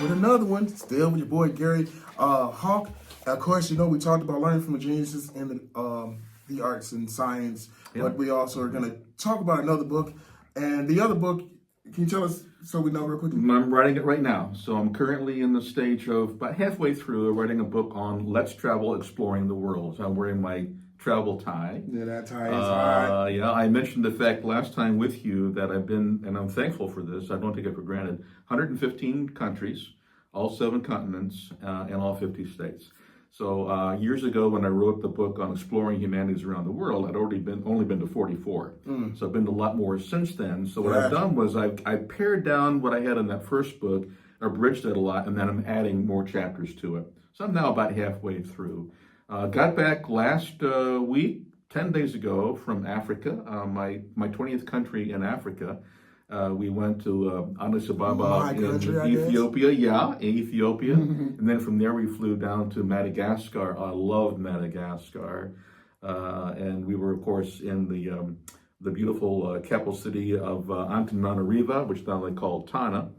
with another one, still with your boy Gary Hauck. Of course, we talked about learning from a geniuses in the arts and science, but we also are going to talk about another book. And the other book, can you tell us so we know real quickly? I'm writing it right now. So I'm currently in the stage of about halfway through writing a book on Let's Travel Exploring the World. So I'm wearing my travel tie. Yeah, that tie is hot. Yeah, I mentioned the fact last time with you that I've been, and I'm thankful for this, I don't take it for granted, 115 countries, all 7 continents, and all 50 states. So years ago when I wrote the book on exploring humanities around the world, I'd only been to 44. So I've been to a lot more since then. So what I've done was I pared down what I had in that first book, abridged it a lot, and then I'm adding more chapters to it. So I'm now about halfway through. Got back last week, 10 days ago, from Africa, my 20th country in Africa. We went to Addis Ababa in Ethiopia, Ethiopia. And then from there we flew down to Madagascar. I loved Madagascar. And we were, of course, in the beautiful capital city of Antananarivo, which now they call Tana.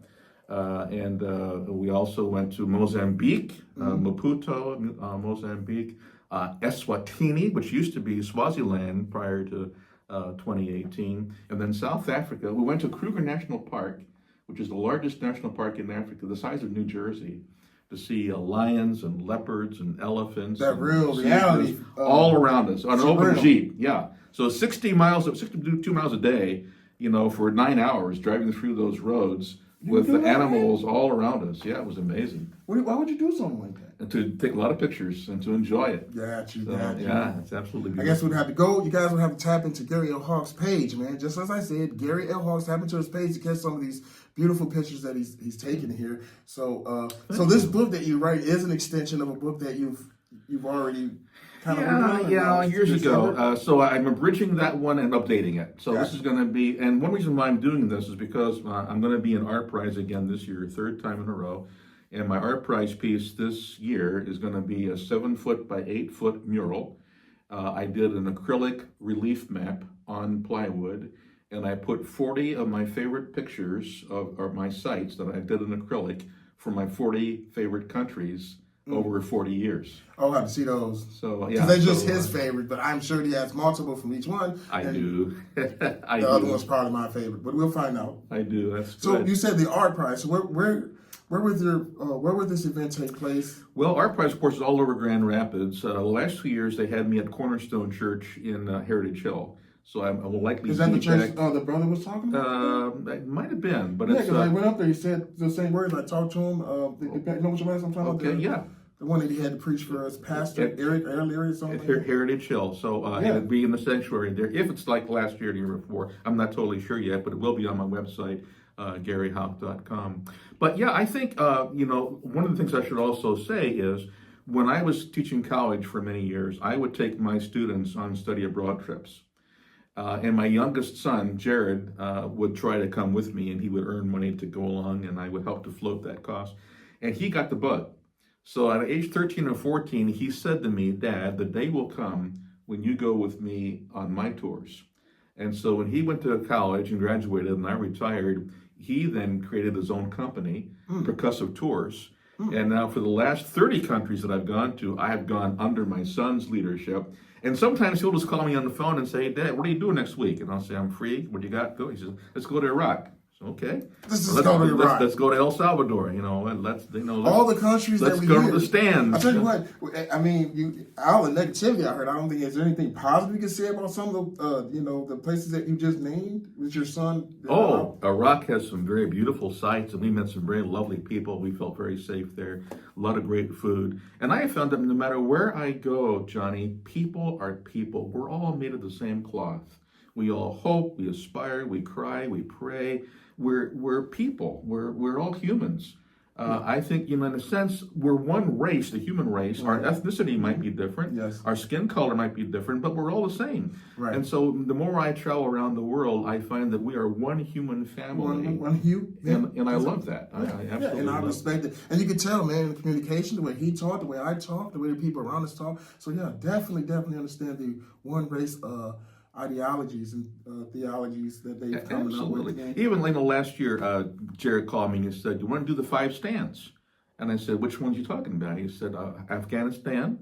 And we also went to Mozambique, Maputo, Mozambique, Eswatini, which used to be Swaziland prior to 2018, and then South Africa. We went to Kruger National Park, which is the largest national park in Africa, the size of New Jersey, to see lions and leopards and elephants. That real reality. All around us on an open Jeep. Yeah. So 62 miles a day, for 9 hours driving through those roads with the animals all around us. Yeah, it was amazing. Why would you do something like that? And to take a lot of pictures and to enjoy it. Got you. Yeah, it's absolutely beautiful. I guess we'd have to go. You guys would have to tap into Gary L. Hauck's page, man. Just as I said, Gary L. Hauck's tap into his page to catch some of these beautiful pictures that he's taking here. So this book that you write is an extension of a book that you've already years ago. So I'm abridging that one and updating it. So this is going to be, and one reason why I'm doing this is because I'm going to be in Art Prize again this year, 3rd time in a row. And my Art Prize piece this year is going to be a 7-foot by 8-foot mural. I did an acrylic relief map on plywood, and I put 40 of my favorite pictures of my sites that I did in acrylic for my 40 favorite countries over 40 years. I'll have to see those. So because they're just his favorite, but I'm sure he has multiple from each one. I do. The other one's probably my favorite, but we'll find out. I do. That's good. So you said the Art Prize. So where would this event take place? Well, Art Prize, of course, is all over Grand Rapids. The last 2 years, they had me at Cornerstone Church in Heritage Hill. So I will likely Is that the church the brother was talking about? It might have been, but because I went up there. He said the same words. I talked to him. You know what I'm talking about? Okay, yeah. The one that he had to preach for us, Pastor Eric or something. At Heritage Hill. So it'd be in the sanctuary there. If it's like last year or the year before, I'm not totally sure yet, but it will be on my website, GaryHauck.com. But yeah, I think, one of the things I should also say is when I was teaching college for many years, I would take my students on study abroad trips. And my youngest son, Jared, would try to come with me, and he would earn money to go along, and I would help to float that cost. And he got the bug. So at age 13 or 14, he said to me, "Dad, the day will come when you go with me on my tours." And so when he went to college and graduated and I retired, he then created his own company, Percussive Tours. And now for the last 30 countries that I've gone to, I have gone under my son's leadership. And sometimes he'll just call me on the phone and say, "Hey, Dad, what are you doing next week?" And I'll say, "I'm free. What do you got?" He says, "Let's go to Iraq." Okay. Let's go to Iraq. Let's go to El Salvador. All the countries that we go to the stands. I'll tell you what. I mean, all the negativity I heard. I don't think there's anything positive you can say about some of the the places that you just named with your son. Iraq has some very beautiful sites, and we met some very lovely people. We felt very safe there. A lot of great food, and I have found that no matter where I go, Johnny, people are people. We're all made of the same cloth. We all hope, we aspire, we cry, we pray. We're people. We're all humans. I think, in a sense, we're one race, the human race. Our ethnicity might be different. Yes. Our skin color might be different, but we're all the same. Right. And so the more I travel around the world, I find that we are one human family. One hue. Yeah. And I love that. I absolutely and I respect it. And you can tell, man, the communication, the way he talked, the way I talk, the way the people around us talk. So, yeah, definitely understand the one race ideologies and theologies that they've come up with. Even last year, Jared called me and he said, "You want to do the 5 stands?" And I said, which ones are you talking about? He said, not Afghanistan,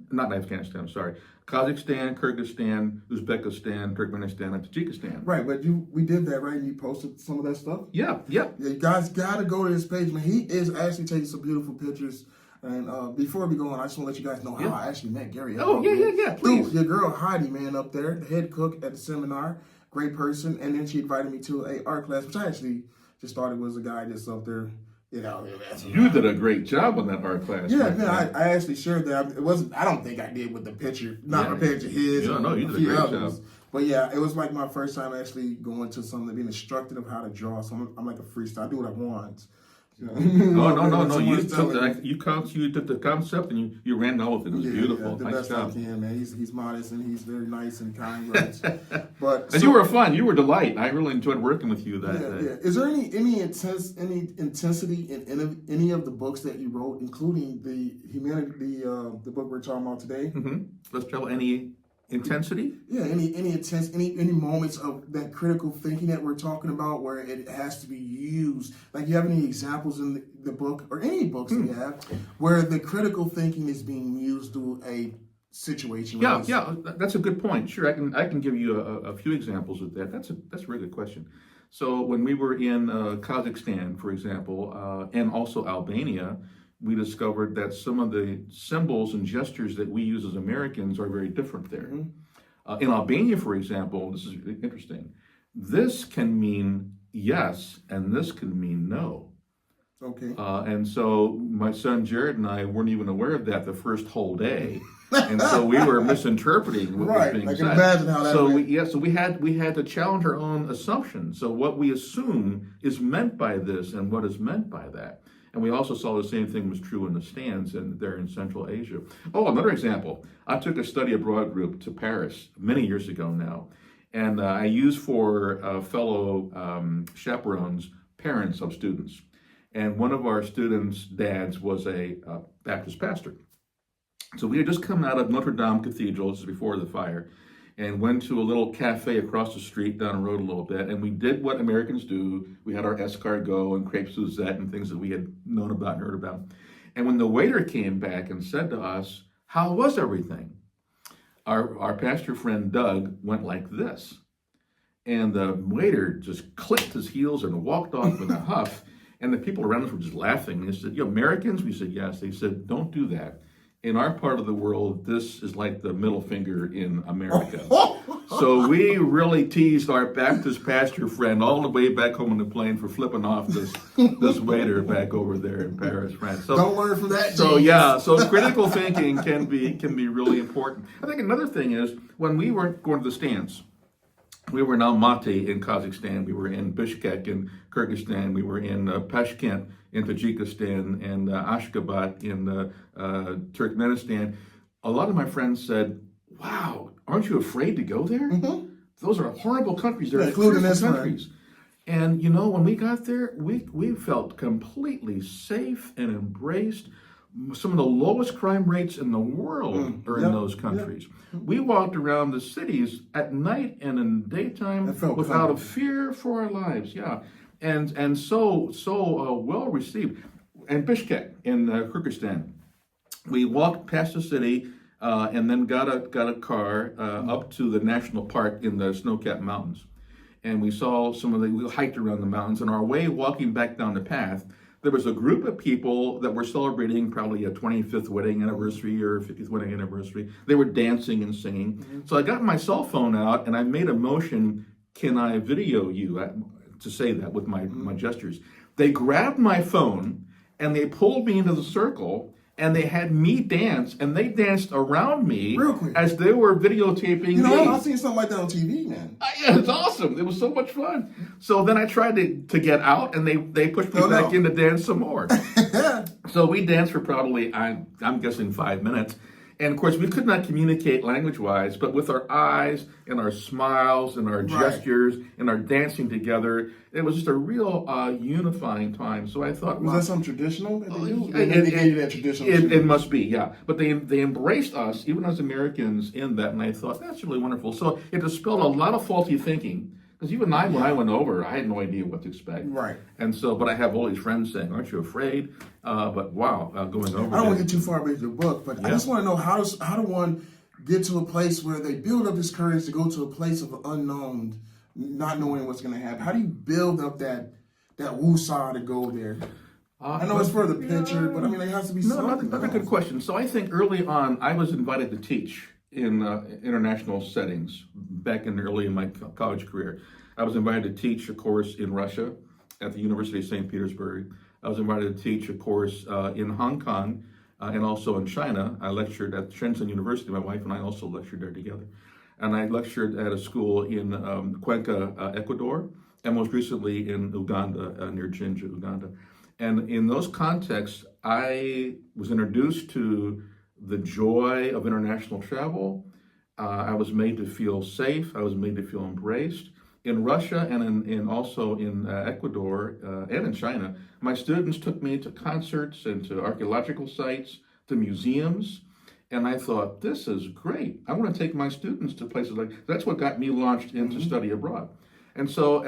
sorry, Kazakhstan, Kyrgyzstan, Uzbekistan, Turkmenistan, and Tajikistan. Right, but we did that, right? And you posted some of that stuff? Yeah. Yeah, you guys got to go to his page, man. He is actually taking some beautiful pictures. And before we go on, I just want to let you guys know how I actually met Gary. Oh, yeah, please. Dude, your girl Heidi, man, up there, the head cook at the seminar, great person. And then she invited me to a art class, which I actually just thought it was a guy just up there. You did a great job on that art class. Yeah, man, I actually shared that. It wasn't. I don't think I did with the picture, not a picture of his. Yeah, no, you did a great job. But yeah, it was like my first time actually going to something, being instructed of how to draw. So I'm like a freestyle. I do what I want. No. You took the concept and you ran out with it. It was beautiful. The nice best job. I can, man. He's modest and he's very nice and kind. Right? But and you were fun. You were a delight. I really enjoyed working with you that day. Yeah. Is there any intensity in any of the books that you wrote, including the the book we're talking about today? Mm-hmm. Let's tell any intensity. Yeah, any moments of that critical thinking that we're talking about where it has to be used. Like, you have any examples in the book or any books that you have where the critical thinking is being used to a situation? Yeah, that's a good point. Sure, I can give you a few examples of that. That's a really good question. So when we were in Kazakhstan, for example, and also Albania, we discovered that some of the symbols and gestures that we use as Americans are very different there. Mm-hmm. In Albania, for example, this is interesting. This can mean yes, and this can mean no. Okay. And so my son Jared and I weren't even aware of that the first whole day, and so we were misinterpreting what was being said. I can imagine how that. So we had to challenge our own assumptions. So what we assume is meant by this, and what is meant by that. And we also saw the same thing was true in the stands there in Central Asia. Oh, another example. I took a study abroad group to Paris many years ago now, and I used for fellow chaperones parents of students. And one of our students' dads was a Baptist pastor. So we had just come out of Notre Dame Cathedral, this is before the fire, and went to a little cafe across the street, down the road a little bit, and we did what Americans do. We had our escargot and crepe Suzette and things that we had known about and heard about. And when the waiter came back and said to us, "How was everything?" Our pastor friend Doug went like this. And the waiter just clicked his heels and walked off in a huff. And the people around us were just laughing. They said, "You Americans?" We said, "Yes." They said, "Don't do that. In our part of the world, this is like the middle finger in America." So we really teased our Baptist pastor friend all the way back home on the plane for flipping off this waiter back over there in Paris, France. So don't learn from that. So critical thinking can be really important. I think another thing is when we were going to the stands. We were in Almaty in Kazakhstan. We were in Bishkek in Kyrgyzstan. We were in Tashkent in Tajikistan and Ashgabat in Turkmenistan. A lot of my friends said, "Wow, aren't you afraid to go there? Mm-hmm. Those are horrible countries. They're including countries." And when we got there, we felt completely safe and embraced. Some of the lowest crime rates in the world are in those countries. Yep. We walked around the cities at night and in the daytime without a fear for our lives. Yeah, and so well received. And Bishkek in Kyrgyzstan, we walked past the city and then got a car up to the national park in the snow-capped mountains, and we saw we hiked around the mountains. On our way walking back down the path, there was a group of people that were celebrating probably a 25th wedding anniversary or 50th wedding anniversary. They were dancing and singing. Mm-hmm. So I got my cell phone out and I made a motion, "Can I video you?" to say that with my gestures. They grabbed my phone and they pulled me into the circle and they had me dance, and they danced around me as they were videotaping me. I've seen something like that on TV, man. Yeah, it's awesome. It was so much fun. So then I tried to get out, and they pushed me back in to dance some more. So we danced for probably, I'm guessing, 5 minutes. And of course, we could not communicate language-wise, but with our eyes and our smiles and our gestures and our dancing together, it was just a real unifying time. So I thought, was that something traditional that they do? They gave you that traditional. It must be, yeah. But they embraced us, even as Americans, in that, and I thought that's really wonderful. So it dispelled a lot of faulty thinking Because even when I went over, I had no idea what to expect. Right. And so, but I have all these friends saying, "Aren't you afraid?" But wow, going over. I don't want to get too far with your book, but I just want to know how do one get to a place where they build up this courage to go to a place of unknown, not knowing what's going to happen. How do you build up that woosah to go there? I know it's for the picture, but I mean, there has to be something. That's a good question. So I think early on, I was invited to teach in international settings back early in my college career. I was invited to teach a course in Russia at the University of St. Petersburg. I was invited to teach a course in Hong Kong and also in China. I lectured at Shenzhen University. My wife and I also lectured there together. And I lectured at a school in Cuenca, Ecuador, and most recently in Uganda, near Jinja, Uganda. And in those contexts, I was introduced to the joy of international travel. I was made to feel safe. I was made to feel embraced. In Russia and also in Ecuador and in China, my students took me to concerts and to archaeological sites, to museums, and I thought, this is great. I want to take my students to places like, that's what got me launched into study abroad. And so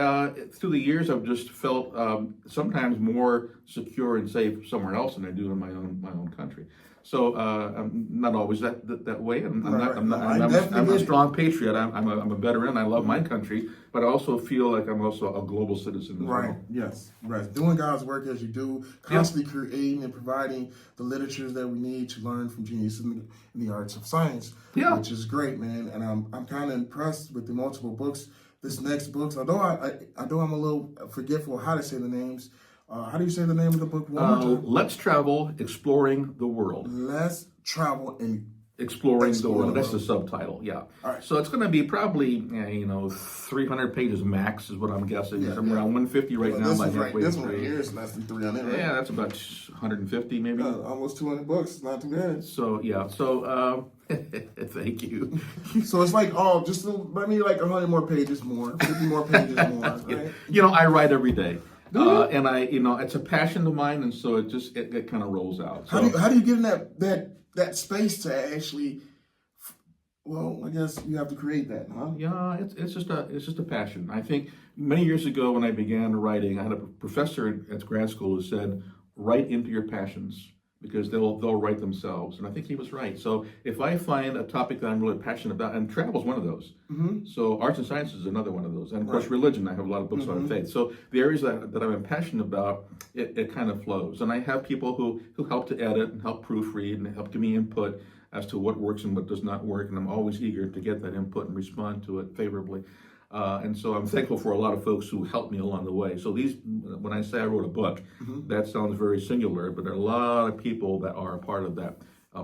through the years, I've just felt sometimes more secure and safe somewhere else than I do in my own country. So I'm not always that way. I'm a strong patriot. I'm a veteran. I love my country, but I also feel like I'm also a global citizen as well. Yes, right. Doing God's work as you do, constantly creating and providing the literatures that we need to learn from genius in the arts of science, which is great, man. And I'm kind of impressed with the multiple books. This next book, although I'm a little forgetful how to say the names. How do you say the name of the book? Let's Travel, Exploring the World. Let's Travel and Exploring the World. That's the subtitle, yeah. All right. So it's going to be probably, 300 pages max is what I'm guessing. Somewhere around 150 right now. This one right here is less than 300, right? Yeah, that's about 150 maybe. Almost 200 books. Not too bad. So, thank you. So it's like, just like 100 more pages more, 50 more pages more, right? I write every day. And it's a passion of mine, and so it kind of rolls out. So, how do you get in that space to actually? Well, I guess you have to create that, huh? Yeah, it's just a passion. I think many years ago when I began writing, I had a professor at grad school who said, "Write into your passions, because they'll write themselves." And I think he was right. So if I find a topic that I'm really passionate about, and travel is one of those. So arts and sciences is another one of those. And of course, religion, I have a lot of books on faith. So the areas that I'm passionate about, it kind of flows. And I have people who help to edit and help proofread and help give me input as to what works and what does not work. And I'm always eager to get that input and respond to it favorably. And so I'm thankful for a lot of folks who helped me along the way. So when I say I wrote a book, that sounds very singular, but there are a lot of people that are a part of that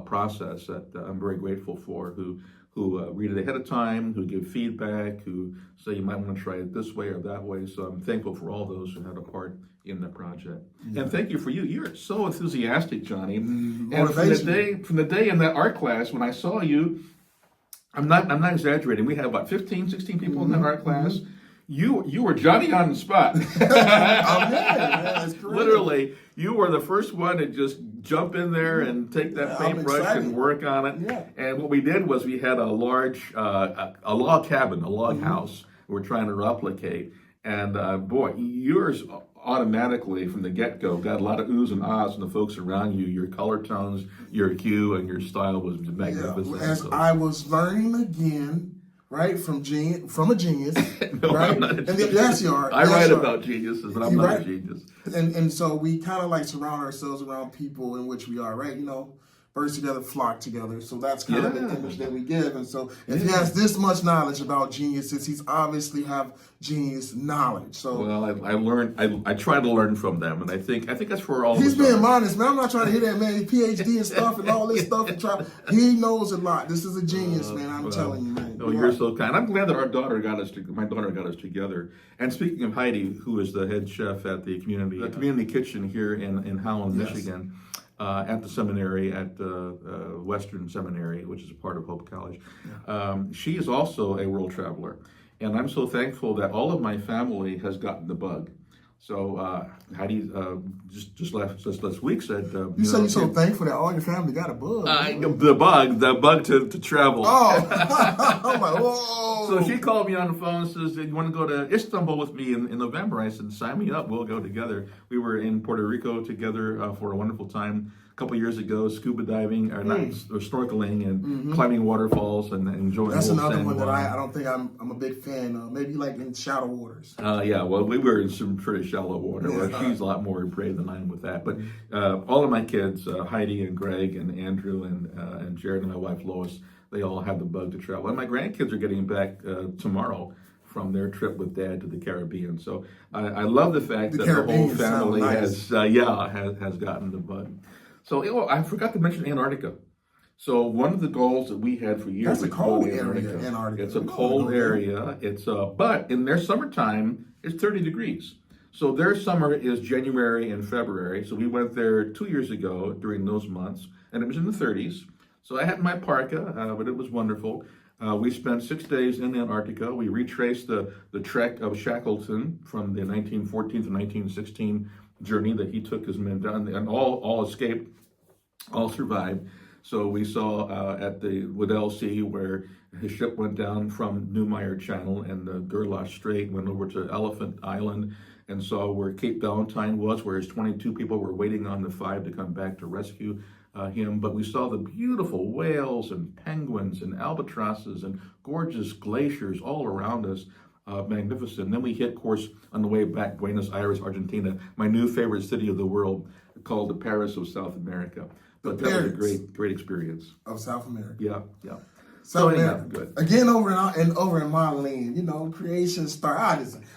process that I'm very grateful for, who read it ahead of time, who give feedback, who say you might want to try it this way or that way. So I'm thankful for all those who had a part in the project. And thank you for you. You're so enthusiastic, Johnny. And from the day in that art class when I saw you, I'm not exaggerating. We had about 15, 16 people in that art class. You were Johnny on the spot. That's great. Literally, you were the first one to just jump in there and take that paintbrush and work on it. Yeah. And what we did was we had a large a log cabin, a log house we're trying to replicate. And boy, yours automatically from the get-go got a lot of oohs and ahs from the folks around you. Your color tones, your hue, and your style was magnificent. As I was learning again, right, from a genius, No, right? Yes, you are. I write about geniuses, but I'm not a genius. And so we kind of like surround ourselves around people in which we are, right? Birds together, flock together. So that's kind of the image that we give. And so if he has this much knowledge about geniuses, he's obviously have genius knowledge. So I try to learn from them, and I think that's for all of us. He's being modest, man. I'm not trying to hit that man. His PhD and stuff and all this stuff. He knows a lot. This is a genius, man. I'm telling you, man. Oh, you're so kind. I'm glad that my daughter got us together. And speaking of Heidi, who is the head chef at the community kitchen here in Howland, Michigan. At the seminary, at Western Seminary, which is a part of Hope College. She is also a world traveler. And I'm so thankful that all of my family has gotten the bug. So Heidi just last week said, You say you're so thankful that all your family got a bug. the bug to travel. Oh, I'm like, whoa. So she called me on the phone and says, "You want to go to Istanbul with me in November?" I said, "Sign me up. We'll go together." We were in Puerto Rico together for a wonderful time a couple years ago, scuba diving or snorkeling and climbing waterfalls and enjoying. That's the whole another sand one that water. I don't think I'm a big fan of. Maybe like in shallow waters. Yeah, well, we were in some pretty shallow water. Where she's a lot more brave than I am with that. But all of my kids, Heidi and Greg and Andrew and Jared and my wife Lois, they all have the bug to travel. And my grandkids are getting back tomorrow from their trip with Dad to the Caribbean. So I love the fact that the whole family has gotten the bug. So I forgot to mention Antarctica. So one of the goals that we had for years That's a cold area, Antarctica. It's a cold area. But in their summertime, it's 30 degrees. So their summer is January and February. So we went there 2 years ago during those months, and it was in the 30s. So I had my parka, but it was wonderful. We spent 6 days in Antarctica. We retraced the trek of Shackleton from the 1914 to 1916 journey that he took his men down, and all escaped, all survived. So we saw at the Weddell Sea where his ship went down from Neumayer Channel and the Gerlache Strait, went over to Elephant Island and saw where Cape Valentine was, where his 22 people were waiting on the 5 to come back to rescue him. But we saw the beautiful whales and penguins and albatrosses and gorgeous glaciers all around us. Magnificent. And then we hit course on the way back, Buenos Aires, Argentina, my new favorite city of the world, called the Paris of South America. But that was a great experience. Of South America. Yeah. South America. Good. Again, over in my land, creation start.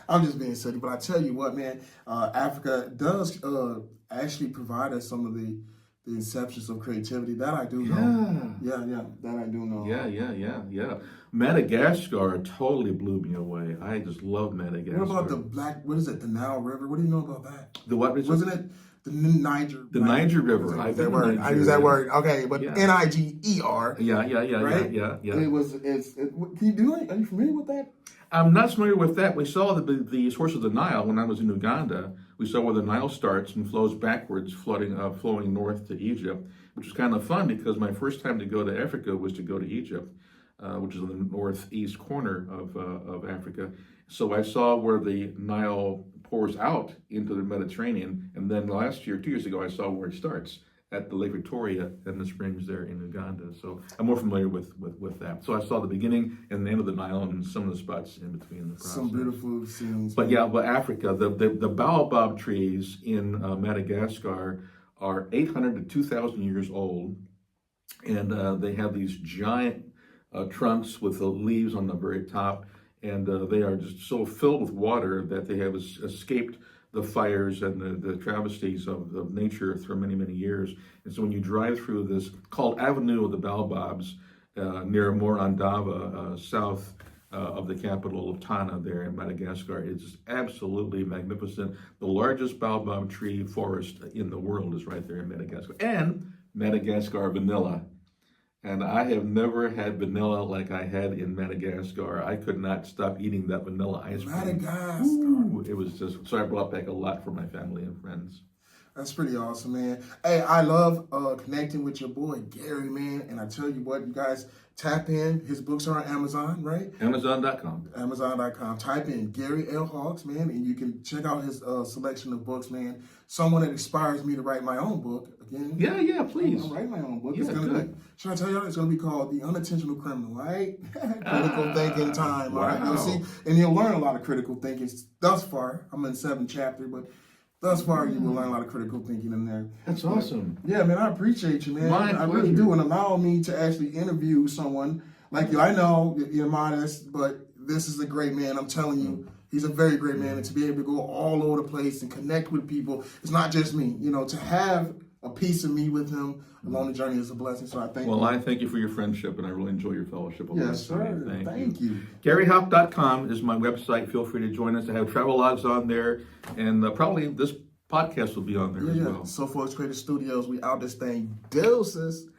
I'm just being silly, but I tell you what, man, Africa does actually provide us some of the inceptions of creativity that I do know. Yeah, that I do know. Yeah. Madagascar totally blew me away. I just love Madagascar. What about the Nile River? What do you know about that? The what? Wasn't it the Niger? The Niger River. I use that word. Okay, but Niger. Yeah. Right? Yeah. Can you do it? Are you familiar with that? I'm not familiar with that. We saw the source of the Nile when I was in Uganda. We saw where the Nile starts and flows backwards, flowing north to Egypt, which was kind of fun because my first time to go to Africa was to go to Egypt, which is in the northeast corner of Africa. So I saw where the Nile pours out into the Mediterranean, and then 2 years ago, I saw where it starts at the Lake Victoria and the springs there in Uganda. So I'm more familiar with that. So I saw the beginning and the end of the Nile and some of the spots in between the process. Some beautiful scenes. But Africa, the baobab trees in Madagascar are 800 to 2,000 years old, and they have these giant trunks with the leaves on the very top, and they are just so filled with water that they have escaped the fires and the travesties of nature through many, many years. And so when you drive through this called Avenue of the Baobabs near Morandava, south of the capital of Tana there in Madagascar, it's absolutely magnificent. The largest baobab tree forest in the world is right there in Madagascar. And Madagascar vanilla. And I have never had vanilla like I had in Madagascar. I could not stop eating that vanilla ice cream. Madagascar. Ooh, it was just, so I brought back a lot for my family and friends. That's pretty awesome, man. Hey, I love connecting with your boy, Gary, man. And I tell you what, you guys tap in. His books are on Amazon, right? Amazon.com. Amazon.com. Type in Gary L. Hauck, man, and you can check out his selection of books, man. Someone that inspires me to write my own book. Again. Yeah, please. I'll write my own book. Yeah, it's gonna be, should I tell you, it's going to be called The Unintentional Criminal, right? Critical thinking time, all right? You'll see, and you'll learn a lot of critical thinking thus far. I'm in the 7th chapter, but thus far, you will learn a lot of critical thinking in there. That's awesome. Yeah, man, I appreciate you, man. My I really do, and allow me to actually interview someone like you. I know you're modest, but this is a great man. I'm telling you, he's a very great man, and to be able to go all over the place and connect with people, it's not just me. To have a piece of me with him along the journey is a blessing. So I thank you. Well, I thank you for your friendship, and I really enjoy your fellowship. Yes, sir. Thank you. GaryHauck.com is my website. Feel free to join us. I have travel logs on there, and probably this podcast will be on there as well. SoFocus Creative Studios. We out this thing. Deuces.